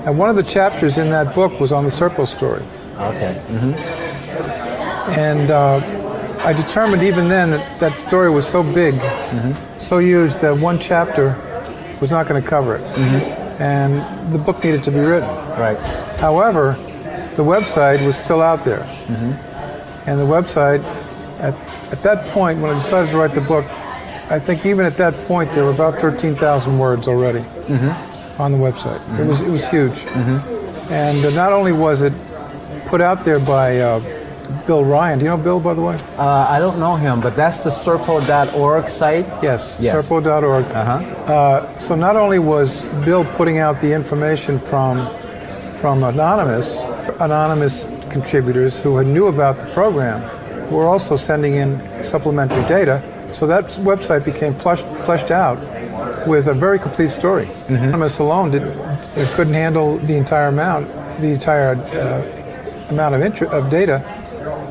And one of the chapters in that book was on the Serpo story. Okay. And I determined even then that that story was so big, so huge, that one chapter was not going to cover it. And the book needed to be written. Right. However, the website was still out there. And the website, at that point, when I decided to write the book, I think even at that point there were about 13,000 words already on the website. It was huge. And not only was it put out there by Bill Ryan. Do you know Bill, by the way? I don't know him, but that's the Serpo.org site? Yes. Serpo.org. So not only was Bill putting out the information from anonymous contributors who knew about the program, were also sending in supplementary data, so that website became fleshed out with a very complete story. Anonymous alone couldn't handle the entire amount of data.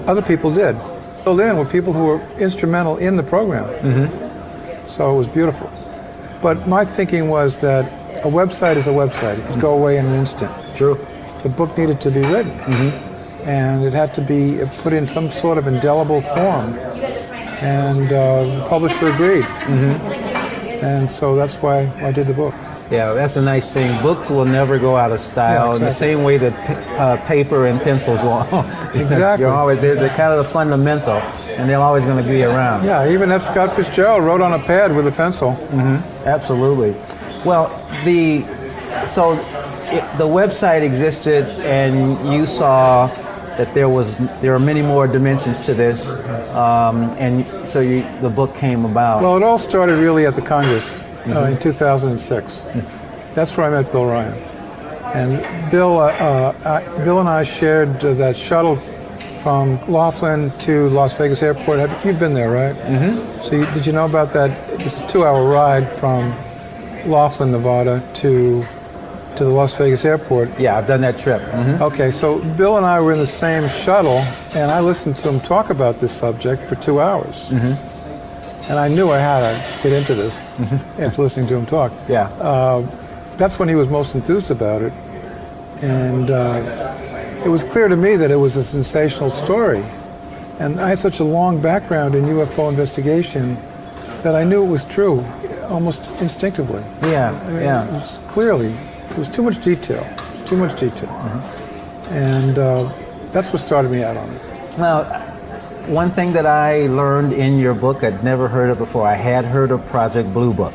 Other people did. Filled in with people who were instrumental in the program. So it was beautiful. But my thinking was that a website is a website. It could go away in an instant. True. The book needed to be written. And it had to be put in some sort of indelible form. And the publisher agreed. And so that's why I did the book. Yeah, that's a nice thing. Books will never go out of style in the same way that paper and pencils will. Exactly. They're kind of the fundamental, and they're always going to be around. Yeah, even F. Scott Fitzgerald wrote on a pad with a pencil. Absolutely. Well, the website existed, and you saw that there are many more dimensions to this, and so the book came about. Well, it all started really at the Congress. In 2006. That's where I met Bill Ryan. And Bill and I shared that shuttle from Laughlin to Las Vegas Airport. You've been there, right? So did you know about that? It's a 2-hour ride from Laughlin, Nevada to the Las Vegas Airport. Yeah, I've done that trip. Okay, so Bill and I were in the same shuttle, and I listened to him talk about this subject for 2 hours. And I knew I had to get into this after listening to him talk. Yeah. That's when he was most enthused about it. And it was clear to me that it was a sensational story. And I had such a long background in UFO investigation that I knew it was true, almost instinctively. Yeah, It was clearly, there was too much detail. And that's what started me out on it. Now, one thing that I learned in your book I'd never heard of before, I had heard of Project Blue Book.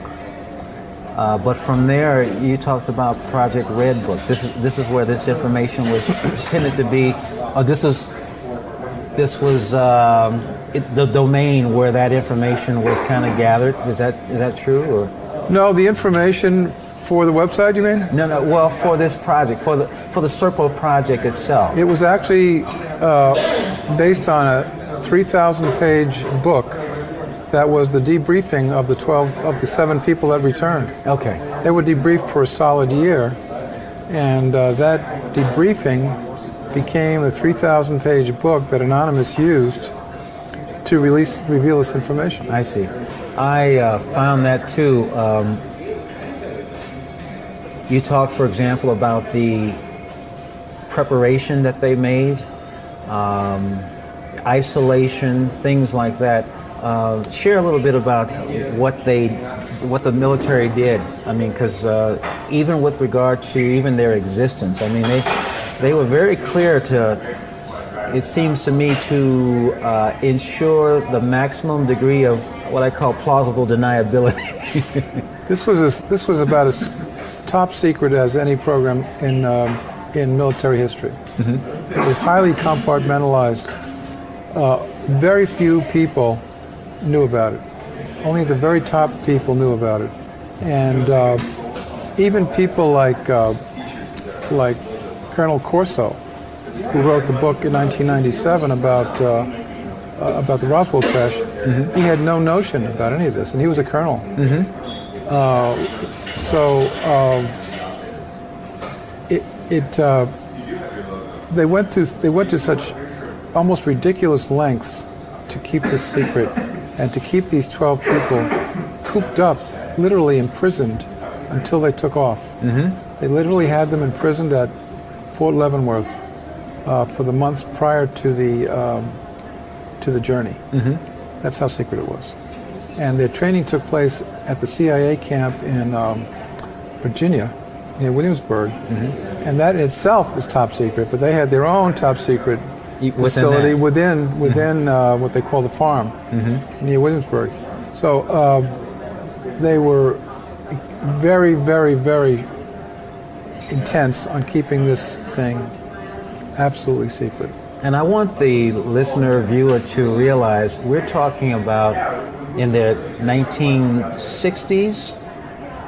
But from there, you talked about Project Red Book. This is where this information was intended to be. This was the domain where that information was kind of gathered. Is that true? Or? No, the information for the website, you mean? No. Well, for this project, for the Serpo project itself. It was actually based on a 3,000-page book that was the debriefing of the 7 people that returned. Okay. They were debriefed for a solid year, and that debriefing became a 3,000-page book that Anonymous used to reveal this information. I see. I found that too. You talked, for example, about the preparation that they made, isolation, things like that. Share a little bit about what the military did. I mean, because even with regard to even their existence, I mean, they were very clear to, it seems to me, to ensure the maximum degree of what I call plausible deniability. This was about as top secret as any program in military history. It was highly compartmentalized. Very few people knew about it. Only the very top people knew about it. And even people like Colonel Corso, who wrote the book in 1997 about the Roswell crash, he had no notion about any of this, and he was a colonel. They went to such almost ridiculous lengths to keep this secret and to keep these 12 people cooped up, literally imprisoned, until they took off. They literally had them imprisoned at Fort Leavenworth for the months prior to the journey. That's how secret it was. And their training took place at the CIA camp in Virginia, near Williamsburg. And that in itself was top secret, but they had their own top secret facility within what they call the farm near Williamsburg. So they were very, very, very intense on keeping this thing absolutely secret. And I want the listener, viewer to realize we're talking about in the 1960s.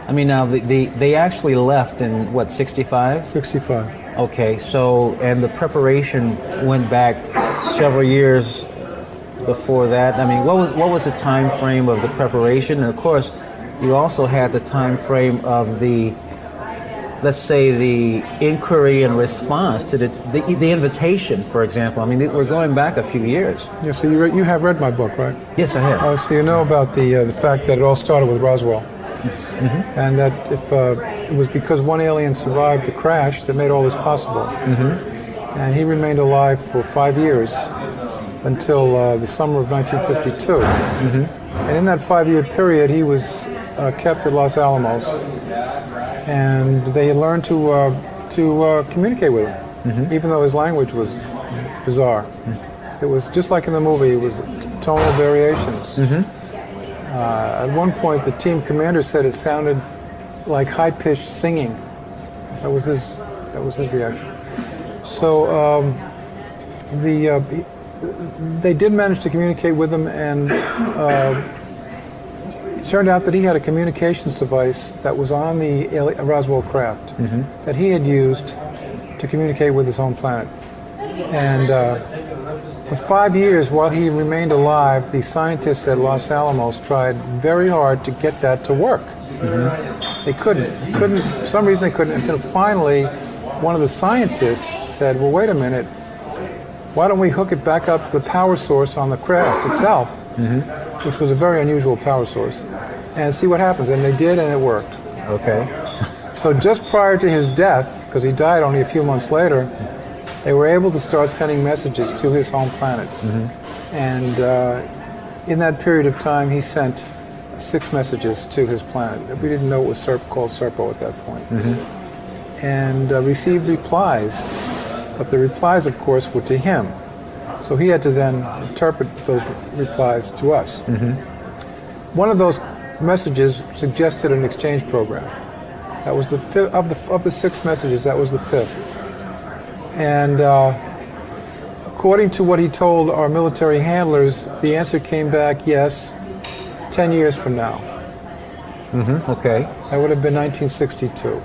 I mean, now they actually left in what, 65? 65. Okay, so, and the preparation went back several years before that. I mean, what was the time frame of the preparation? And of course, you also had the time frame of the, let's say, the inquiry and response to the invitation, for example. I mean, we're going back a few years. Yeah, so you have read my book, right? Yes, I have. Oh, so you know about the fact that it all started with Roswell. And that if it was because one alien survived the crash that made all this possible. And he remained alive for 5 years until the summer of 1952. And in that 5-year period, he was kept at Los Alamos. And they had learned to communicate with him, even though his language was bizarre. It was just like in the movie, it was tonal variations. At one point, the team commander said it sounded like high-pitched singing. That was his reaction. So they did manage to communicate with him, and it turned out that he had a communications device that was on the Roswell craft that he had used to communicate with his home planet. And for 5 years, while he remained alive, the scientists at Los Alamos tried very hard to get that to work. They couldn't. For some reason, they couldn't, until finally one of the scientists said, well, wait a minute, why don't we hook it back up to the power source on the craft itself, which was a very unusual power source, and see what happens. And they did, and it worked. Okay. So just prior to his death, because he died only a few months later, they were able to start sending messages to his home planet. And in that period of time, he sent 6 messages to his planet. We didn't know it was called Serpo at that point. And received replies. But the replies, of course, were to him. So he had to then interpret those replies to us. One of those messages suggested an exchange program. That was the fifth, of the 6 messages, that was the 5th. And according to what he told our military handlers, the answer came back, yes, 10 years from now. Okay. That would have been 1962.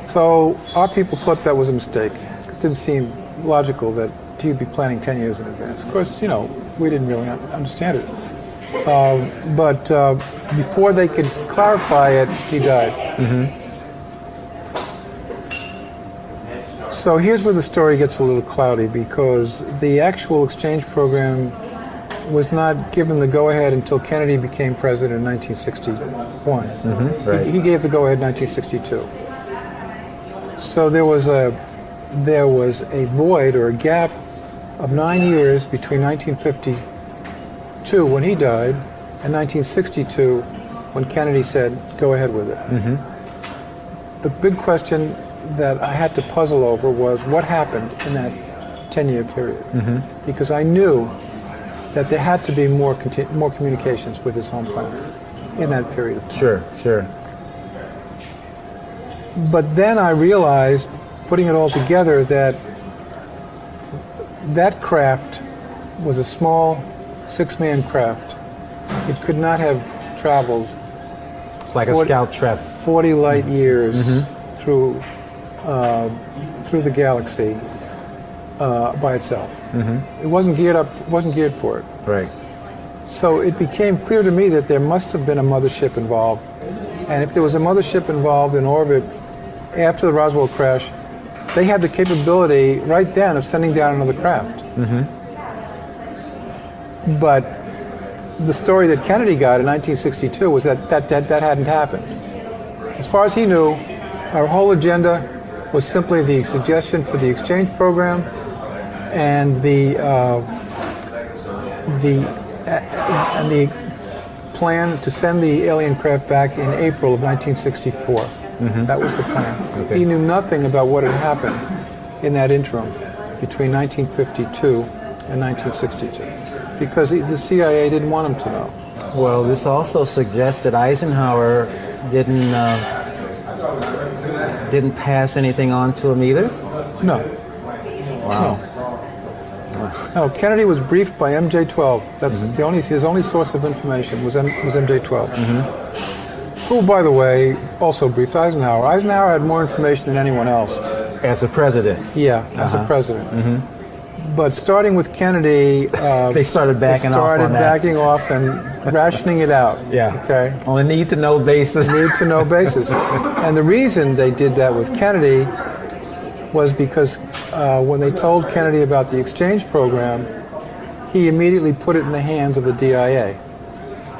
So our people thought that was a mistake. It didn't seem logical that he'd be planning 10 years in advance. Of course, you know, we didn't really understand it. But before they could clarify it, he died. So here's where the story gets a little cloudy, because the actual exchange program was not given the go-ahead until Kennedy became president in 1961. Right. He gave the go-ahead in 1962. So there was a void, or a gap, of 9 years between 1952, when he died, and 1962, when Kennedy said, go ahead with it. The big question that I had to puzzle over was what happened in that 10-year period. Because I knew that there had to be more communications with his home planet in that period of time. Sure. But then I realized, putting it all together, that that craft was a small 6-man craft. It could not have traveled. It's like a scout trap. 40 light years through the galaxy by itself. It wasn't geared for it. Right. So it became clear to me that there must have been a mothership involved. And if there was a mothership involved in orbit after the Roswell crash, they had the capability right then of sending down another craft. But the story that Kennedy got in 1962 was that hadn't happened. As far as he knew, Our whole agenda was simply the suggestion for the exchange program and the plan to send the alien craft back in April of 1964. That was the plan. Okay. He knew nothing about what had happened in that interim between 1952 and 1962 because the CIA didn't want him to know. Well, this also suggests that Eisenhower didn't pass anything on to him either? No. Wow. No, Kennedy was briefed by MJ-12. That's his only source of information was MJ-12. Who, by the way, also briefed Eisenhower. Eisenhower had more information than anyone else. As a president? Yeah, as a president. But starting with Kennedy, they started backing off and rationing it out. Yeah. Okay. On a need-to-know basis. Need-to-know basis. And the reason they did that with Kennedy was because when they told Kennedy about the exchange program, he immediately put it in the hands of the DIA.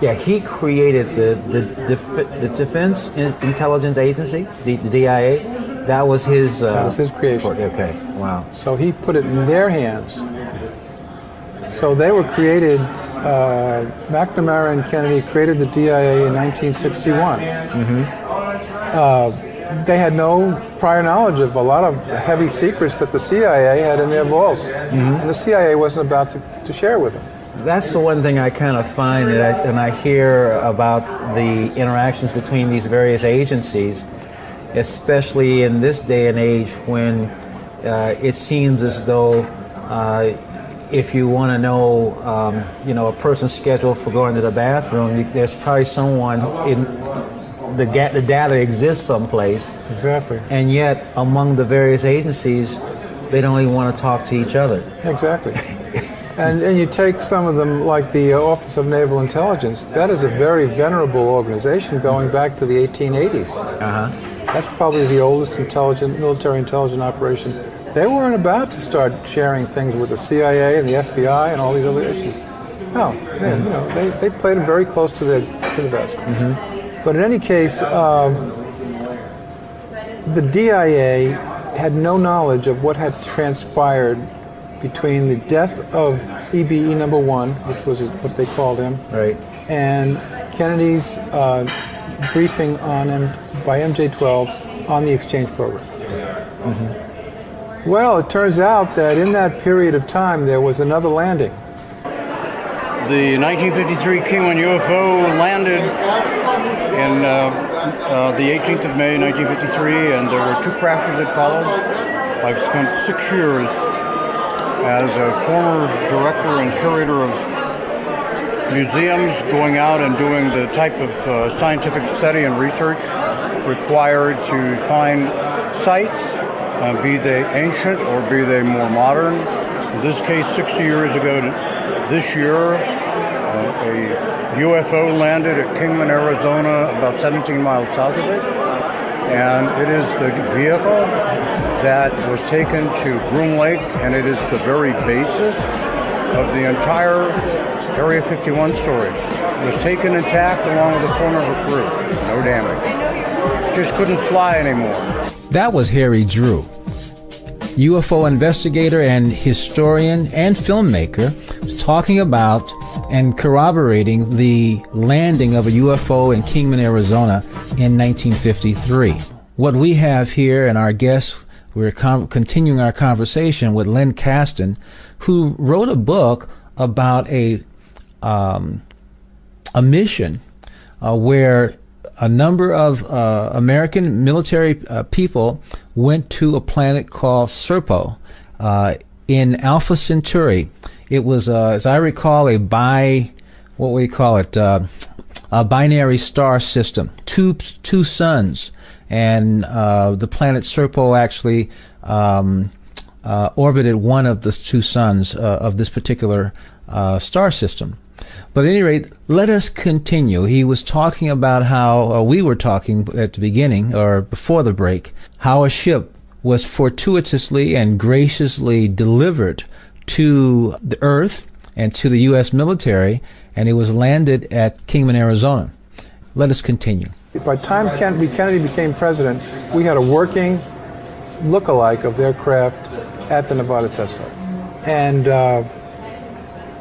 Yeah, he created the Defense Intelligence Agency, the DIA. That was his creation. Okay, wow. So he put it in their hands. So they were created, McNamara and Kennedy created the DIA in 1961. They had no prior knowledge of a lot of heavy secrets that the CIA had in their vaults. And the CIA wasn't about to share with them. That's the one thing I kind of find, and I hear about the interactions between these various agencies, especially in this day and age when it seems as though if you want to know, a person's schedule for going to the bathroom, there's probably someone in the data exists someplace. Exactly. And yet, among the various agencies, they don't even want to talk to each other. Exactly. And you take some of them, like the Office of Naval Intelligence. That is a very venerable organization going back to the 1880s. That's probably the oldest military intelligence operation. They weren't about to start sharing things with the CIA and the FBI and all these other issues. No, they played them very close to the vest. But in any case, the DIA had no knowledge of what had transpired between the death of EBE number 1, which was what they called him, right, and Kennedy's briefing on him by MJ-12 on the exchange program. Well, it turns out that in that period of time there was another landing. The 1953 Kingman UFO landed in the 18th of May, 1953, and there were 2 crashes that followed. I've spent 6 years as a former director and curator of museums, going out and doing the type of scientific study and research required to find sites, be they ancient or be they more modern. In this case, 60 years ago this year, a UFO landed at Kingman, Arizona, about 17 miles south of it. And it is the vehicle that was taken to Groom Lake, and it is the very basis of the entire Area 51 story. It was taken intact along with the corner of a crew. No damage. Just couldn't fly anymore. That was Harry Drew, UFO investigator and historian and filmmaker, talking about and corroborating the landing of a UFO in Kingman, Arizona in 1953. What we have here, and our guest, we're continuing our conversation with Len Kasten, who wrote a book about a mission where a number of American military people went to a planet called Serpo in Alpha Centauri. It was, as I recall, a binary star system, two suns, and the planet Serpo actually orbited one of the 2 suns of this particular star system. But at any rate, let us continue. He was talking about how, we were talking at the beginning, or before the break, how a ship was fortuitously and graciously delivered to the Earth and to the U.S. military, and it was landed at Kingman, Arizona. Let us continue. By the time Kennedy became president, we had a working look-alike of their craft at the Nevada test site. And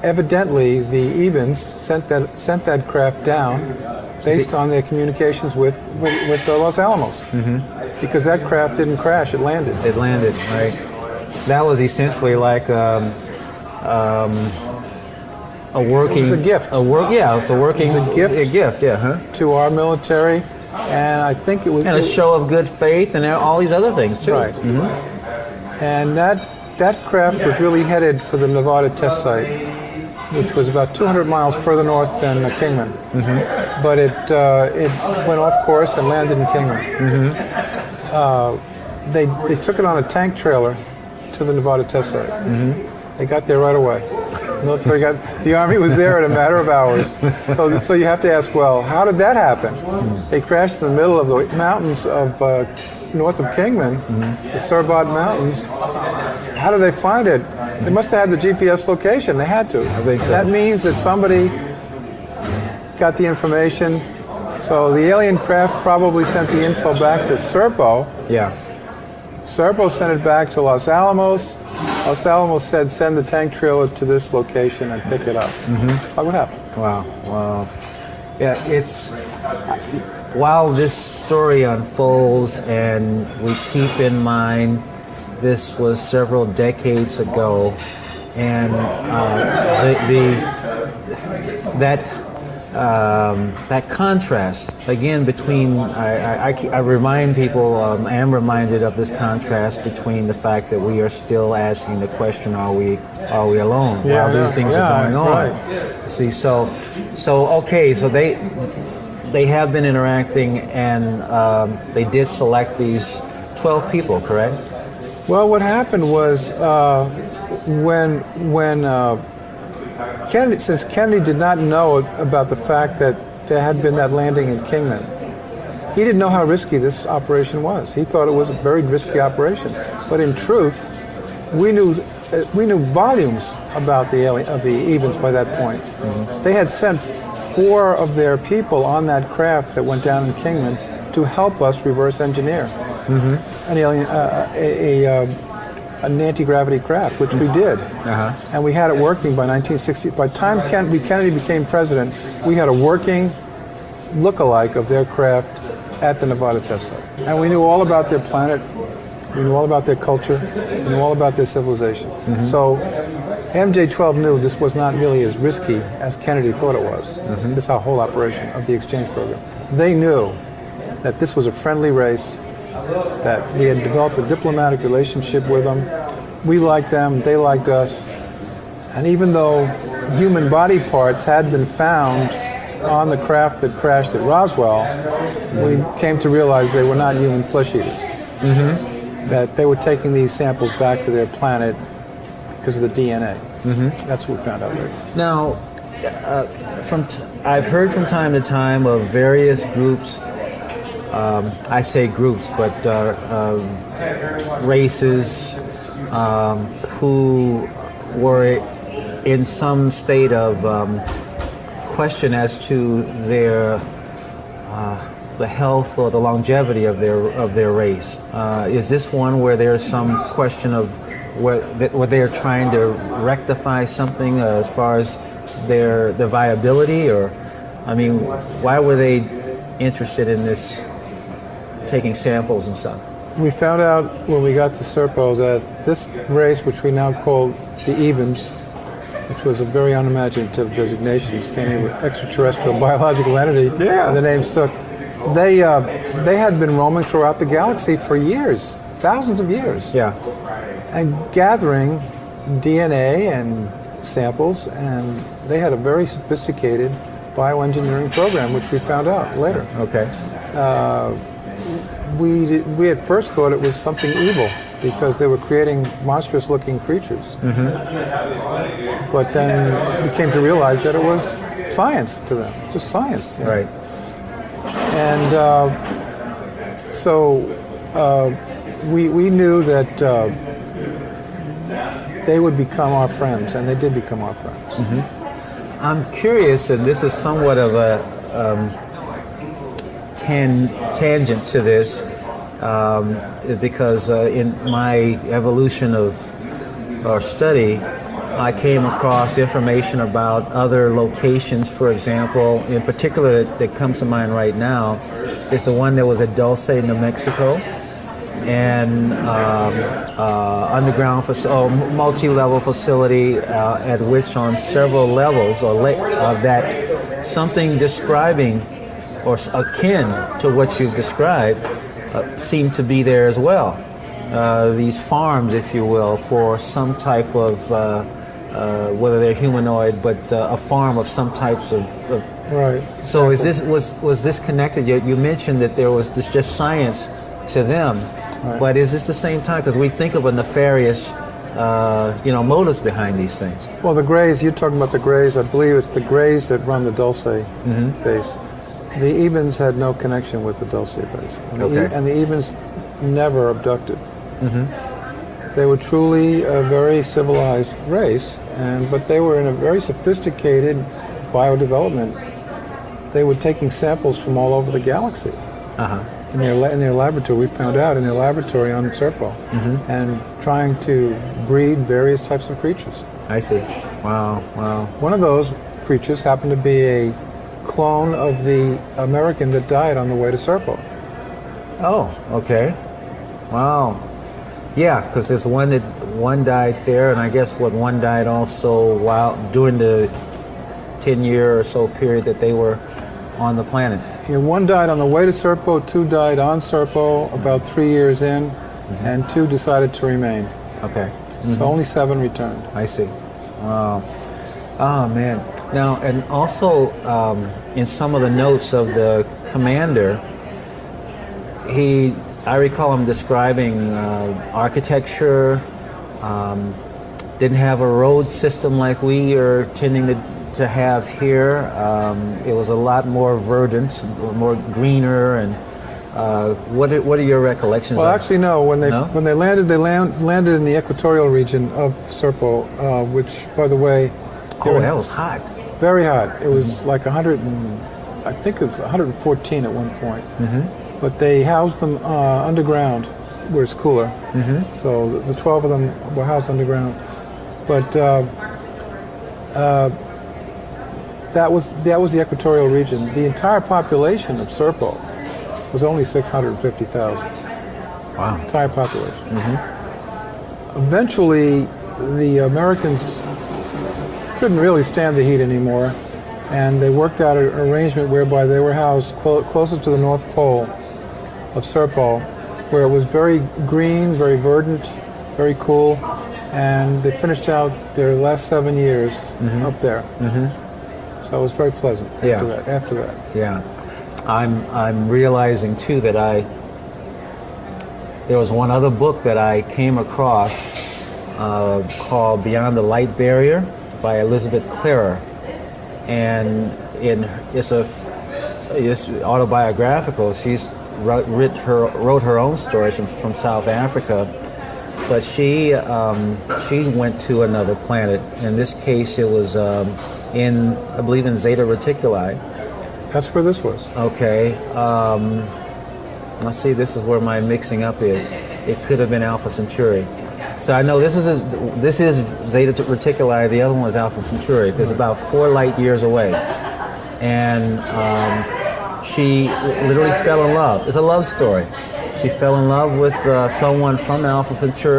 evidently, the Ebens sent that craft down based on their communications with the Los Alamos. Because that craft didn't crash, it landed. It landed, right. That was essentially like a working... It was a gift. It's a working... It was a gift. A gift, yeah, huh? To our military, and I think it was... And a show of good faith and all these other things, too. Right. And that craft was really headed for the Nevada test site, which was about 200 miles further north than Kingman. But it went off course and landed in Kingman. They took it on a tank trailer to the Nevada test site. They got there right away. The Army was there in a matter of hours. So you have to ask, well, how did that happen? They crashed in the middle of the mountains of north of Kingman, the Serpo Mountains. How did they find it? They must have had the GPS location. They had to. I think so. That means that somebody got the information. So the alien craft probably sent the info back to Serpo. Yeah. Serpo sent it back to Los Alamos. Los Alamos said, send the tank trailer to this location and pick it up. Like what happened? Wow. Yeah, it's... While this story unfolds and we keep in mind this was several decades ago, and that contrast again between I remind people, I am reminded of this contrast between the fact that we are still asking the question, are we alone while these things are going on? Right. See, so they have been interacting, and they did select these 12 people, correct? Well, what happened was when Kennedy, since Kennedy did not know about the fact that there had been that landing in Kingman, he didn't know how risky this operation was. He thought it was a very risky operation, but in truth, we knew volumes about the Evens by that point. They had sent 4 of their people on that craft that went down in Kingman to help us reverse engineer an alien, an anti-gravity craft, which we did. And we had it working by 1960. By the time Kennedy became president, we had a working look-alike of their craft at the Nevada test site. And we knew all about their planet, we knew all about their culture, we knew all about their civilization. So MJ-12 knew this was not really as risky as Kennedy thought it was, this whole operation of the exchange program. They knew that this was a friendly race, that we had developed a diplomatic relationship with them. We liked them, they liked us. And even though human body parts had been found on the craft that crashed at Roswell, we came to realize they were not human flesh eaters. That they were taking these samples back to their planet because of the DNA. That's what we found out later. Now, I've heard from time to time of various groups, I say groups, but races who were in some state of question as to their the health or the longevity of their race. Is this one where there's some question of where they're trying to rectify something as far as their viability, or I mean, why were they interested in this, taking samples and stuff? We found out when we got to Serpo that this race, which we now call the Evens, which was a very unimaginative designation, standing for extraterrestrial biological entity, the name stuck. They had been roaming throughout the galaxy for years, thousands of years, and gathering DNA and samples, and they had a very sophisticated bioengineering program, which we found out later. Okay. We at first thought it was something evil because they were creating monstrous-looking creatures. But then we came to realize that it was science to them, just science. Right. And so we knew that they would become our friends, and they did become our friends. I'm curious, and this is somewhat of a tangent to this because in my evolution of our study, I came across information about other locations. For example, in particular that comes to mind right now is the one that was at Dulce, New Mexico, and underground multi-level facility at which on several levels that something describing or akin to what you've described seemed to be there as well. These farms, if you will, for some type of whether they're humanoid, but a farm of some types of right. So was this connected? You mentioned that there was just science to them, right. But is this the same time? Because we think of a nefarious, motives behind these things. Well, the Greys, you're talking about the Greys. I believe it's the Greys that run the Dulce base. The Ebens had no connection with the Dulce base. And the Ebens never abducted. They were truly a very civilized race, but they were in a very sophisticated biodevelopment. They were taking samples from all over the galaxy in their laboratory. We found out in their laboratory on Serpo, and trying to breed various types of creatures. I see. Wow. One of those creatures happened to be a clone of the American that died on the way to Serpo. Oh, okay. Wow. Yeah, because there's one died there, and I guess one died also during the 10-year or so period that they were on the planet. Yeah, one died on the way to Serpo, 2 died on Serpo about 3 years in, and 2 decided to remain. Okay. So only 7 returned. I see. Wow. Oh, man. Now, and also in some of the notes of the commander, I recall him describing architecture, didn't have a road system like we are tending to have here. It was a lot more verdant, more greener, and what are your recollections? Well, actually, no. When they landed, they landed in the equatorial region of Serpo, which, by the way, that was hot. Very hot. It was like 100, I think it was 114 at one point. But they housed them underground, where it's cooler. So the 12 of them were housed underground. But that was the equatorial region. The entire population of Serpo was only 650,000. Wow. Entire population. Eventually, the Americans couldn't really stand the heat anymore, and they worked out an arrangement whereby they were housed closer to the North Pole of Serpo, where it was very green, very verdant, very cool, and they finished out their last 7 years up there. So it was very pleasant after that. Yeah. I'm realizing too that there was one other book that I came across called Beyond the Light Barrier by Elizabeth Clearer, and it's autobiographical. She's wrote her own stories from South Africa, but she went to another planet. In this case, it was I believe in Zeta Reticuli. That's where this was. Okay. Let's see. This is where my mixing up is. It could have been Alpha Centauri. So I know this is Zeta Reticuli. The other one was Alpha Centauri. It's about 4 light years away, and she literally fell in love. It's a love story. She fell in love with someone from Alpha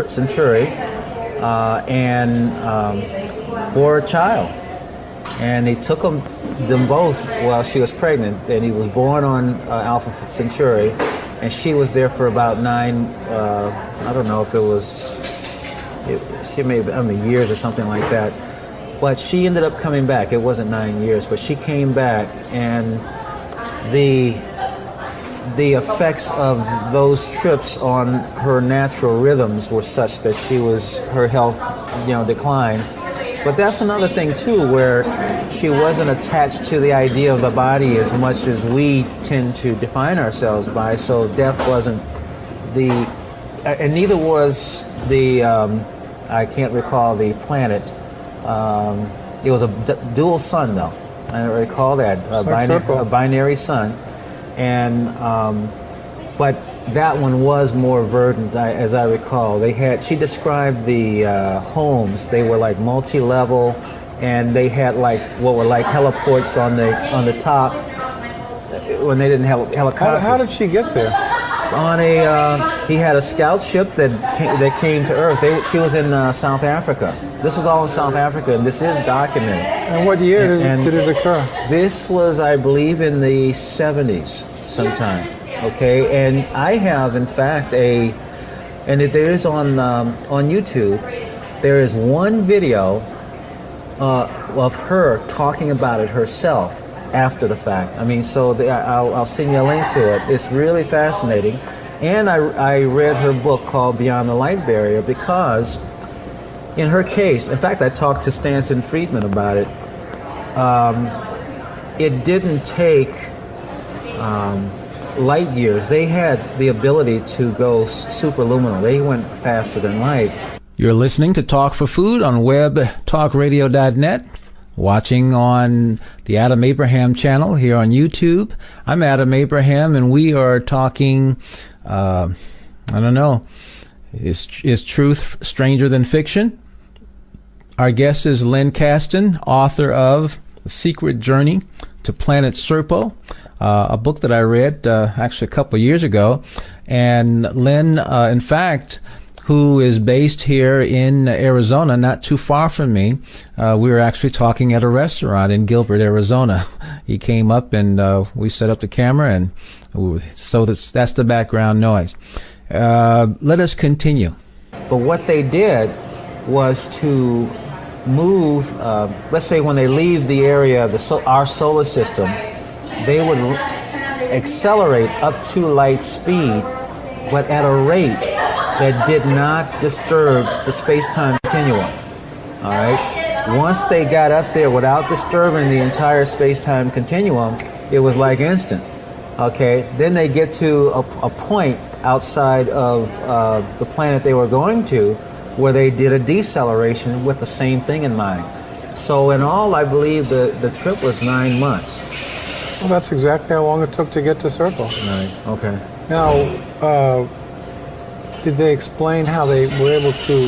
Centauri and bore a child. And they took them both while she was pregnant, and he was born on Alpha Centauri, and she was there for about 9. I don't know if it was. She may have years or something like that, but she ended up coming back. It wasn't 9 years, but she came back, and the effects of those trips on her natural rhythms were such that her health, declined. But that's another thing too, where she wasn't attached to the idea of the body as much as we tend to define ourselves by. So death wasn't and neither was the. I can't recall the planet. It was a dual sun, though. I recall that a binary sun. And but that one was more verdant, as I recall. She described the homes. They were like multi-level, and they had like what were like heliports on the top when they didn't have helicopters. How did she get there? He had a scout ship that came to Earth. She was in South Africa. This was all in South Africa, and this is documented. And what year did it occur? This was, I believe, in the 70s sometime. Okay, and I have, in fact, there is on YouTube, there is one video of her talking about it herself after the fact. I mean, so I'll send you a link to it. It's really fascinating. And I read her book called Beyond the Light Barrier because in her case, in fact, I talked to Stanton Friedman about it. It didn't take light years. They had the ability to go superluminal. They went faster than light. You're listening to Talk for Food on webtalkradio.net, watching on the Adam Abraham channel here on YouTube. I'm Adam Abraham, and we are talking, I don't know, is truth stranger than fiction? Our guest is Lynn Kasten, author of The Secret Journey to Planet Serpo, a book that I read actually a couple of years ago. And Lynn, in fact, who is based here in Arizona, not too far from me. We were actually talking at a restaurant in Gilbert, Arizona. He came up and we set up the camera, and so that's the background noise. Let us continue. But what they did was to move, let's say when they leave the area of our solar system, they would accelerate up to light speed, but at a rate that did not disturb the space-time continuum. All right. Once they got up there without disturbing the entire space-time continuum, it was like instant. Okay. Then they get to a point outside of the planet they were going to, where they did a deceleration with the same thing in mind. So in all, I believe the trip was 9 months. Well, that's exactly how long it took to get to Serpo. Right. Okay. Now, did they explain how they were able to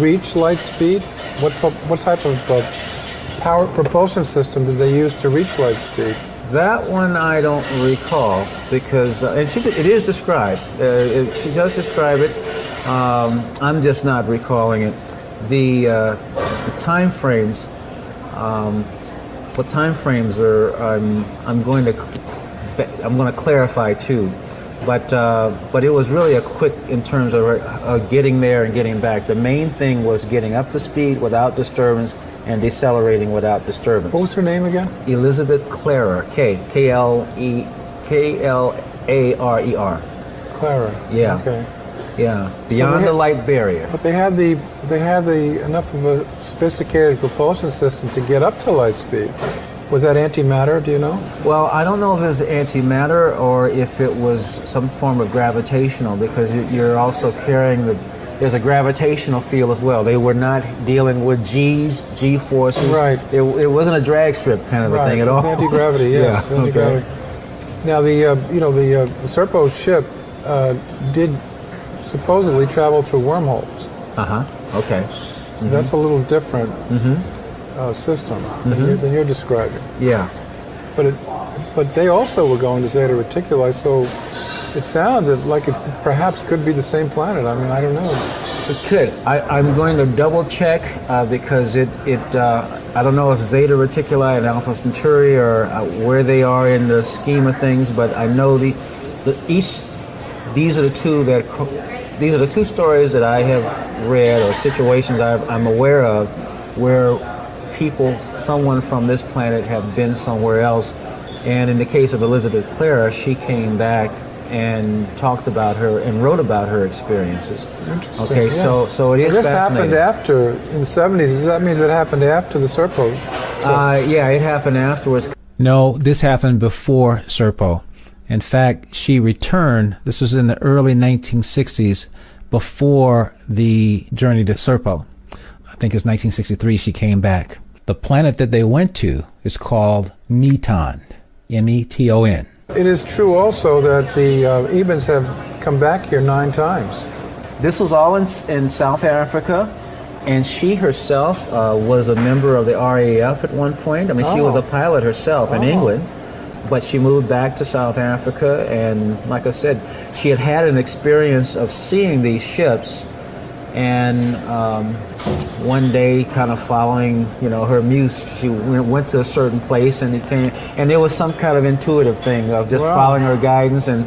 reach light speed? What type of power propulsion system did they use to reach light speed? That one I don't recall because, and it is described. She does describe it. I'm just not recalling it. The time frames. What time frames are? I'm going to clarify too. But it was really a quick in terms of getting there and getting back. The main thing was getting up to speed without disturbance and decelerating without disturbance. What was her name again? Elizabeth Klarer. Klarer. Clara. Yeah. Okay. Yeah. Beyond the light barrier. But they had enough of a sophisticated propulsion system to get up to light speed. Was that antimatter, do you know? Well, I don't know if it was antimatter or if it was some form of gravitational, because you're also carrying there's a gravitational field as well. They were not dealing with G forces. Right. It wasn't a drag strip kind of a thing at all. Right, anti-gravity, yes. Yeah, anti-gravity. okay. Now, the Serpo ship did supposedly travel through wormholes. Okay. So that's a little different system than you're describing. Yeah. But they also were going to Zeta Reticuli, so it sounded like it perhaps could be the same planet. I mean, I don't know. It could. I'm going to double check because I don't know if Zeta Reticuli and Alpha Centauri or where they are in the scheme of things, but I know these are the two stories that I have read, or situations I'm aware of, where someone from this planet have been somewhere else. And in the case of Elizabeth Clara, she came back and talked about her and wrote about her experiences. Interesting. Okay, yeah. so it is this fascinating. happened after, in the 70s. That means it happened after the Serpo. Yeah, it happened afterwards. No, this happened before Serpo. In fact, she returned, this was in the early 1960s, before the journey to Serpo. I think it's 1963 she came back. The planet that they went to is called Meton, Meton. It is true also that the Ebens have come back here 9 times. This was all in South Africa, and she herself was a member of the RAF at one point. I mean, she was a pilot herself in England, but she moved back to South Africa, and like I said, she had an experience of seeing these ships, and one day, kind of following, her muse, she went to a certain place, and there was some kind of intuitive thing of just following her guidance, and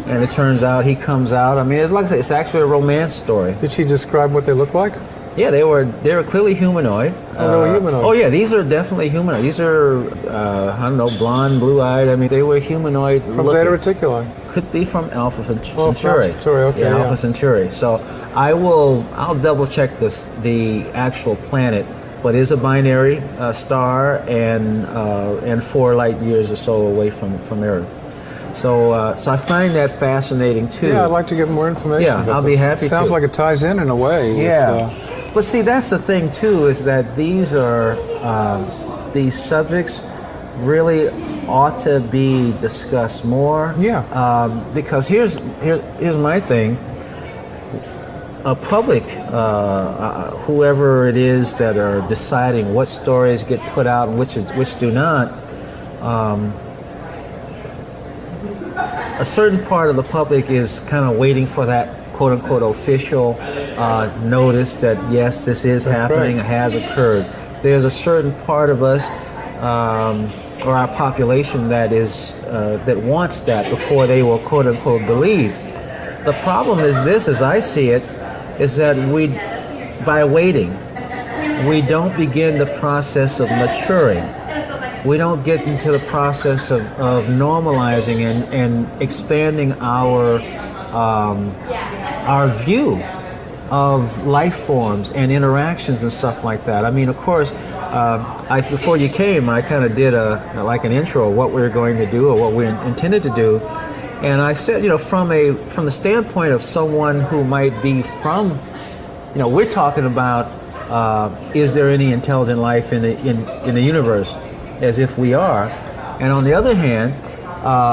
it turns out he comes out. I mean, it's like I said, it's actually a romance story. Did she describe what they look like? Yeah, they were clearly humanoid. Oh, they were humanoid. Oh, yeah, these are definitely humanoid. These are, I don't know, blonde, blue-eyed. I mean, they were humanoid From looking. Zeta Reticuli. Could be from Alpha Centauri. Alpha Centauri, okay, yeah, yeah. Alpha Centauri. So I'll double-check the actual planet, but it's a binary star and 4 light years or so away from Earth. So I find that fascinating, too. Yeah, I'd like to get more information. Yeah, I'll be happy to. Sounds like it ties in a way. Yeah. But see, that's the thing, too, is that these subjects really ought to be discussed more. Yeah. Because here's my thing. A public, whoever it is that are deciding what stories get put out and which do not, a certain part of the public is kind of waiting for that quote-unquote official notice that yes, this is happening, right. has occurred. There's a certain part of us or our population that wants that before they will quote-unquote believe. The problem is this, as I see it, is that by waiting, we don't begin the process of maturing. We don't get into the process of normalizing and expanding our view of life forms and interactions and stuff like that. I mean, of course, before you came, I kind of did an intro of what we were going to do or what we intended to do, and I said, from the standpoint of someone who might be from, we're talking about is there any intelligent life in the universe? As if we are, and on the other hand,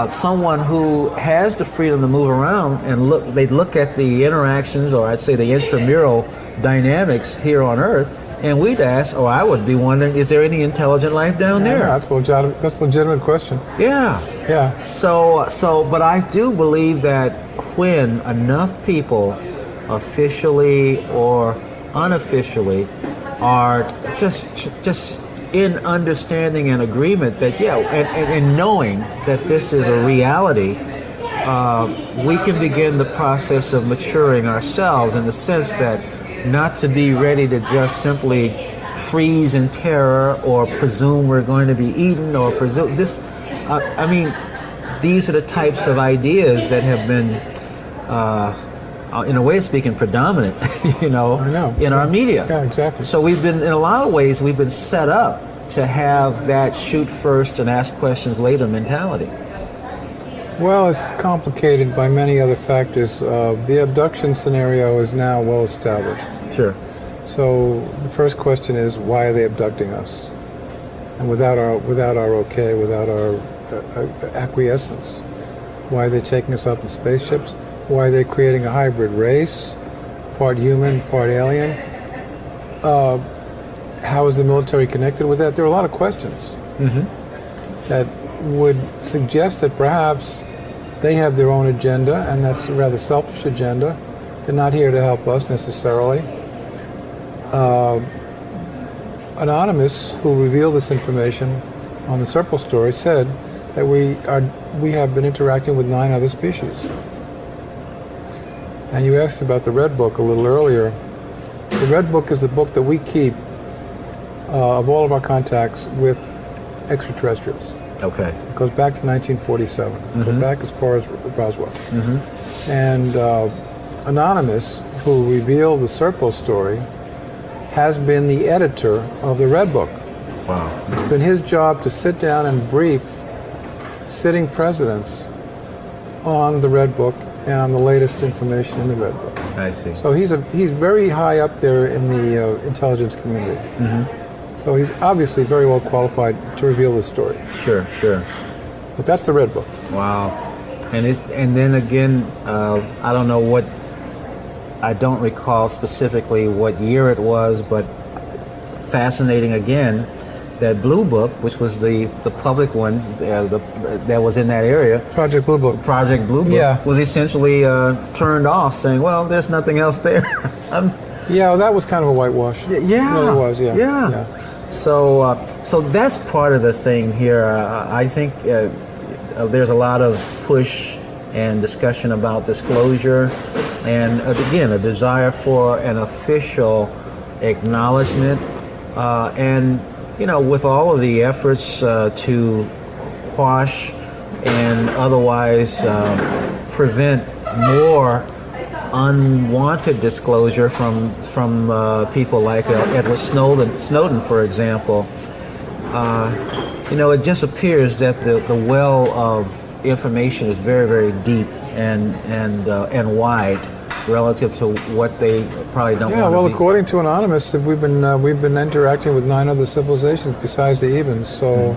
someone who has the freedom to move around and look at the interactions, or I'd say the intramural dynamics here on Earth, and we'd ask, or I would be wondering, is there any intelligent life down there? Yeah, that's a legitimate question. Yeah. Yeah. So, but I do believe that when enough people, officially or unofficially, are just in understanding and agreement that, and knowing that this is a reality, we can begin the process of maturing ourselves in the sense that not to be ready to just simply freeze in terror or presume we're going to be eaten or presume this. These are the types of ideas that have been, in a way of speaking, predominant, in our media. Yeah, exactly. So in a lot of ways, we've been set up to have that shoot first and ask questions later mentality. Well, it's complicated by many other factors. The abduction scenario is now well established. Sure. So the first question is, why are they abducting us? And without our okay, without our acquiescence. Why are they taking us up in spaceships? Why are they creating a hybrid race, part human, part alien? How is the military connected with that? There are a lot of questions that would suggest that perhaps they have their own agenda, and that's a rather selfish agenda. They're not here to help us necessarily. Anonymous, who revealed this information on the Serpo story, said that we have been interacting with 9 other species. And you asked about the Red Book a little earlier. The Red Book is the book that we keep of all of our contacts with extraterrestrials. Okay. It goes back to 1947. It goes back as far as Roswell. And Anonymous, who revealed the Serpo story, has been the editor of the Red Book. Wow. It's been his job to sit down and brief sitting presidents on the Red Book and on the latest information in the Red Book. I see. So he's very high up there in the intelligence community. So he's obviously very well qualified to reveal this story. Sure. But that's the Red Book. Wow. And then again, I don't know what, I don't recall specifically what year it was, but fascinating again, that Blue Book, which was the public one that was in that area. Project Blue Book. Project Blue Book, Yeah. was essentially turned off, saying, well, there's nothing else there. Yeah, well, that was kind of a whitewash. Yeah. No, it was, yeah. Yeah. So that's part of the thing here. I think there's a lot of push and discussion about disclosure, and again, a desire for an official acknowledgement, and with all of the efforts to quash and otherwise prevent more unwanted disclosure from people like Edward Snowden, for example. It just appears that the well of information is very, very deep and wide relative to what they probably don't want to be. Yeah, well, according to Anonymous, we've been interacting with 9 other civilizations besides the Ebens, so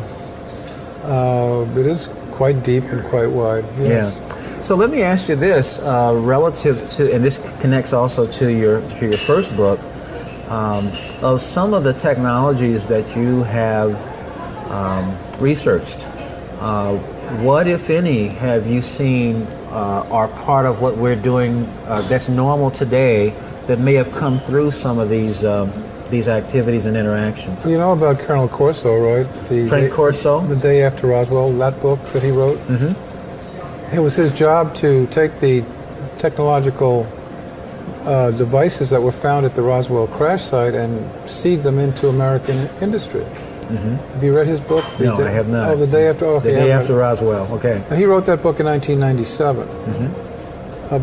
it is quite deep and quite wide. Yes. Yeah. So let me ask you this, relative to, and this connects also to your first book, of some of the technologies that you have researched. What, if any, have you seen are part of what we're doing that's normal today that may have come through some of these activities and interactions? You know about Colonel Corso, right? Frank Corso? The Day After Roswell, that book that he wrote. Mm-hmm. It was his job to take the technological devices that were found at the Roswell crash site and seed them into American industry. Mm-hmm. Have you read his book? No, I have not. Oh, The Day After. Okay, The Day After Roswell. Okay. Now, he wrote that book in 1997,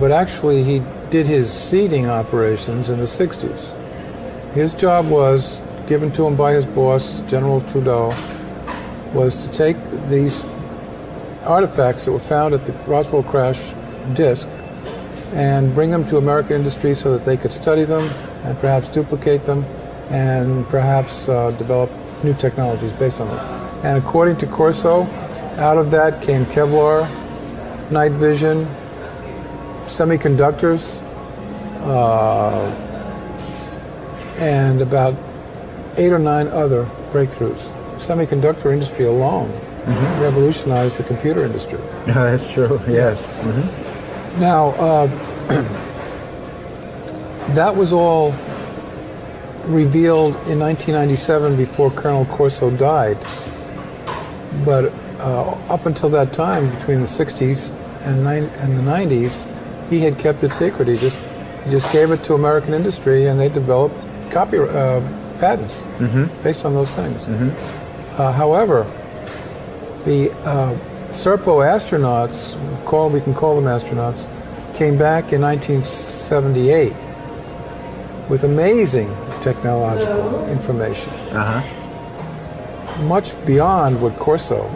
but actually he did his seeding operations in the 60s. His job was, given to him by his boss, General Trudeau, was to take these artifacts that were found at the Roswell crash disk and bring them to American industry so that they could study them and perhaps duplicate them and perhaps develop new technologies based on them. And according to Corso, out of that came Kevlar, night vision, semiconductors, and about 8 or 9 other breakthroughs. Semiconductor industry alone revolutionized the computer industry. That's true, yes. Now, that was all revealed in 1997 before Colonel Corso died. But up until that time, between the 60s and the 90s, he had kept it secret. He just gave it to American industry, and they developed patents based on those things. However, the Serpo astronauts, we can call them astronauts, came back in 1978 with amazing technological information, much beyond what Corso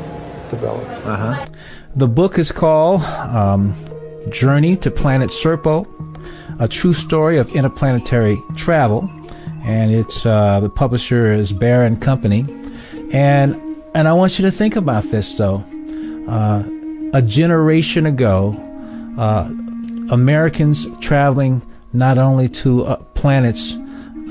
developed. The book is called Journey to Planet Serpo, a true story of interplanetary travel, and it's the publisher is Bear and Company, and I want you to think about this though. A generation ago, Americans traveling not only to planets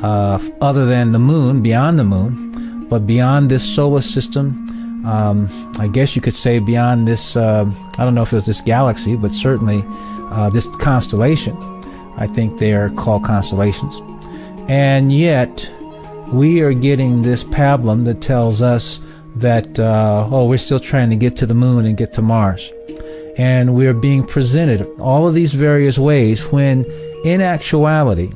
other than the moon, beyond the moon, but beyond this solar system. I guess you could say beyond this, I don't know if it was this galaxy, but certainly this constellation. I think they are called constellations. And yet, we are getting this pablum that tells us that, we're still trying to get to the moon and get to Mars. And we're being presented all of these various ways when, in actuality,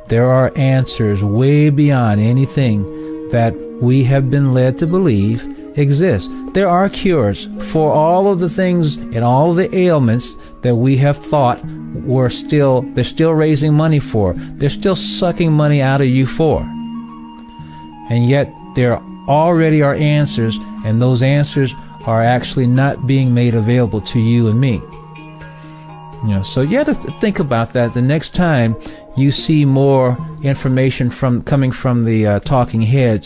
there are answers way beyond anything that we have been led to believe exists. There are cures for all of the things and all the ailments that we have thought they're still raising money for. They're still sucking money out of you for. And yet there already are answers, and those answers are actually not being made available to you and me. So you have to think about that the next time you see more information coming from the talking heads.